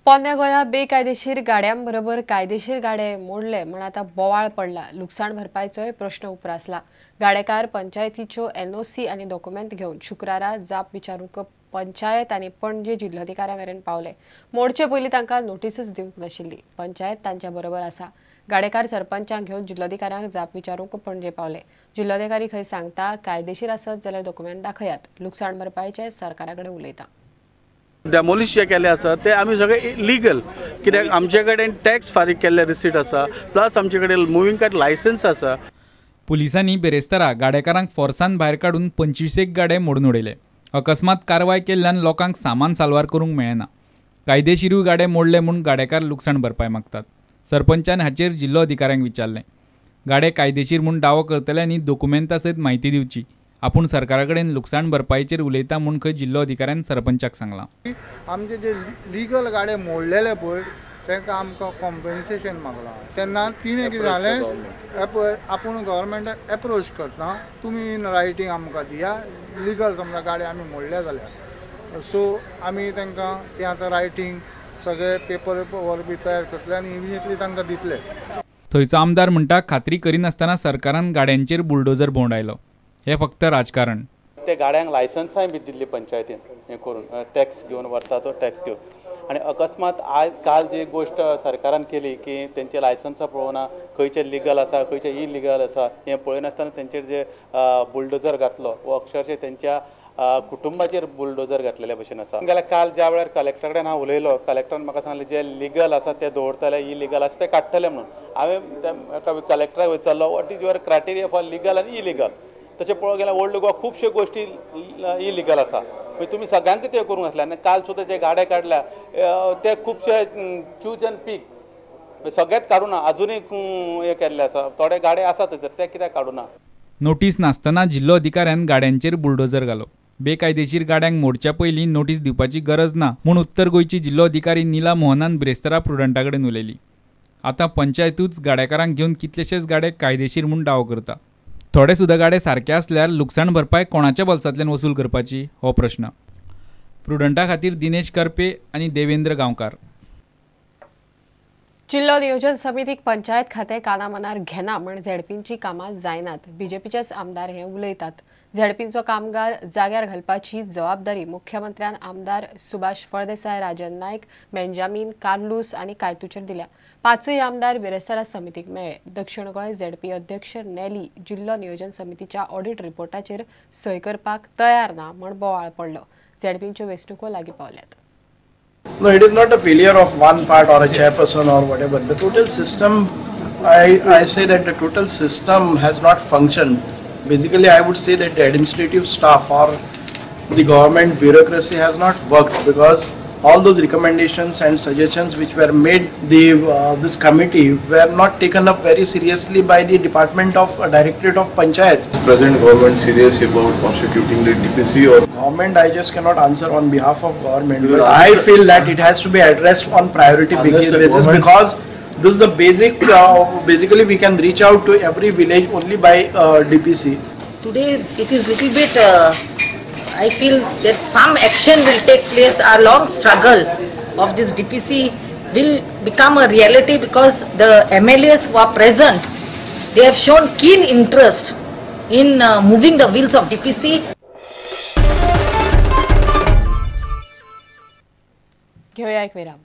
पोन्ने गोंया बेकायदेशीर गाड्यांबरोबर कायदेशीर गाडे मोडले म्हण आता बोवाळ पडला। लुकसाण भरपाईचोय प्रश्न उप्रासला। गाडेकार पंचायतीच्यो एनओसी आनी डॉक्युमेंट घेवन शुक्रारा जाप विचारूंक पंचायत आनी पणजे जिल्हाधिकाऱ्या मेरेन पावले। मोडचे पयलीं तांकां नोटीसच दिवंक नाशिल्ली। पंचायत तांच्या बरोबर आसा। गाडेकार सरपंचांक घेवन जिल्हाधिकाऱ्यांक जाप विचारूंक पणजे पावले। जिल्हाधिकारी खंय सांगता कायदेशीर आसत जाल्यार डॉक्युमेंट दाखयात। लुकसाण भरपाईचे सरकाराकडे उलयता। डेमोलिश जे केले आसा ते आमी सगळे लीगल, कित्याक आमचे कडेन टॅक्स फारीक केल्ले रिसीट आसा, प्लस आमचे कडेन मुव्हिंग कार्ड लायसन्स आसा। पुलिसांनी बेरेस्तारा गाडेकारांक फोर्सान भायर काडून 25 गाडे मोडून उडयले। अकस्मात कारवाय केल्ल्यान लोकांक सामान साल्वार करूंक मेळना। कायदेशीरूय गाडे मोडले म्हूण गाडेकार लुकसाण भरपाय मागतात। सरपंचान हाचेर जिल्लो अधिकाऱ्यांक विचारलें। गाडे कायदेशीर म्हूण दावो करतल्यांनी डॉक्युमेंटा सयत म्हायती दिवची। आपूण सरकारा कडेन लुकसाण भरपाईचेर उलयता म्हूण खंय जिल्लो अधिकाऱ्यान सरपंचाक सांगलां। आमचे जे लीगल गाडे मोडलेले पळय तांकां आमकां कॉम्पेन्सेशन मागलां। तेन्ना तिणें कितें जालें, आपूण गव्हर्मेंटाक एप्रोच करता, तुमी इन रायटींग आमकां दिया, लीगल समजा गाडे आमी मोडले जाल्यार। सो आमी तांकां तें आतां रायटींग सगळे पेपर वर्क बी तयार करतले आनी इमिजिएटली तांकां दितले। थंयचो आमदार म्हणटा खात्री करिनासतना सरकारान गाड्यांचेर बुलडोजर भोंवडायलो। हे फक्त राजकारण। ते गाड्यांक लायसन्साय बी दिल्ली पंचायतीन हे करून टॅक्स घेवन व्हरता तो टॅक्स घेवन। आनी अकस्मात आज काल जी गोष्ट सरकारान केली की तेंचे लायसन्सां पळोवना, खंयचे लिगल आसा खंयचे इलिगल आसा हें पळयनासतना तेंचेर जे बुलडोजर घातलो वो अक्षरशः तेंच्या कुटुंबाचेर बुलडोजर घातलेल्या भशेन आसा। जाल्यार काल ज्या वेळार कलेक्टरा कडेन हांव उलयलो, कलेक्टरान म्हाका सांगलें जे लिगल आसा ते दवरतले, इलिगल आसा ते काडटले म्हणून। हांवें कलेक्टराक विचारलो what is your criteria for legal आनी इलिगल। तशें पळोवंक गेल्यार ओल्ड गोवा खुबश्यो गोश्टी इलिगल आसा, तुमी सगळ्यांक ते करूंक नासले। आनी काल सुद्दां जे गाडे काडल्या ते खुबशे चूज एंड पीक सगळेच काडूना, अजुनूय हे केल्ले आसा, थोडे गाडे आसा थंयसर ते कित्याक काडूना। नोटीस नासतना जिल्लो अधिकाऱ्यान गाड्यांचेर बुलडोजर घालो। बेकायदेशीर गाड्यांक मोडच्या पयलीं नोटीस दिवपाची गरज ना म्हूण उत्तर गोंयची जिल्लो अधिकारी नीला मोहनान बिरेस्तारा प्रुडंटा कडेन उलयली। आतां पंचायतूच गाडेकारांक घेवन कितलेशेच गाडे कायदेशीर म्हूण दावो करता। थोडे सुद्दां गाडे सारके आसल्यार लुकसाण भरपाय कोणाच्या बोल्सांतल्यान वसूल करपाची हो प्रश्न। प्रुडंटा खातीर दिनेश करपे आनी देवेंद्र गांवकार। जिल्लो नियोजन समितीक पंचायत खातें कानामनार घेना म्हण झेडपींची कामां जायनात। बीजेपीचेच आमदार हे उलयतात। झेडपींचो कामगार जाग्यार घालपाची जबाबदारी मुख्यमंत्र्यान आमदार सुभाष फळदेसाय, राजन नायक, बेंजामीन कार्लूस आनी कायतूचेर दिल्या। पांचूय आमदार बिरेस्तारा समितीक मेळ्ळे। दक्षिण गोंय झेडपी अध्यक्ष नेली जिल्लो नियोजन समितीच्या ऑडिट रिपोर्टाचेर सय करपाक तयार ना म्हण बोवाळ पडलो। झेडपींच्यो वेंचणुको लागीं पावल्यात। No, it is not a failure of one part or a chairperson or whatever. The total system, I say that the total system has not functioned. Basically, I would say that the administrative staff or the government bureaucracy has not worked, because all those recommendations and suggestions which were made this committee were not taken up very seriously by the Department of Directorate of Panchayats. Present government serious about constituting the DPC or government? I just cannot answer on behalf of government, but I feel that it has to be addressed on priority basis, because this is the basic. Basically, we can reach out to every village only by DPC. Today, it is little bit. I feel that some action will take place. Our long struggle of this DPC will become a reality, because the MLAs who are present, they have shown keen interest in moving the wheels of DPC. घेऊया एक विराम।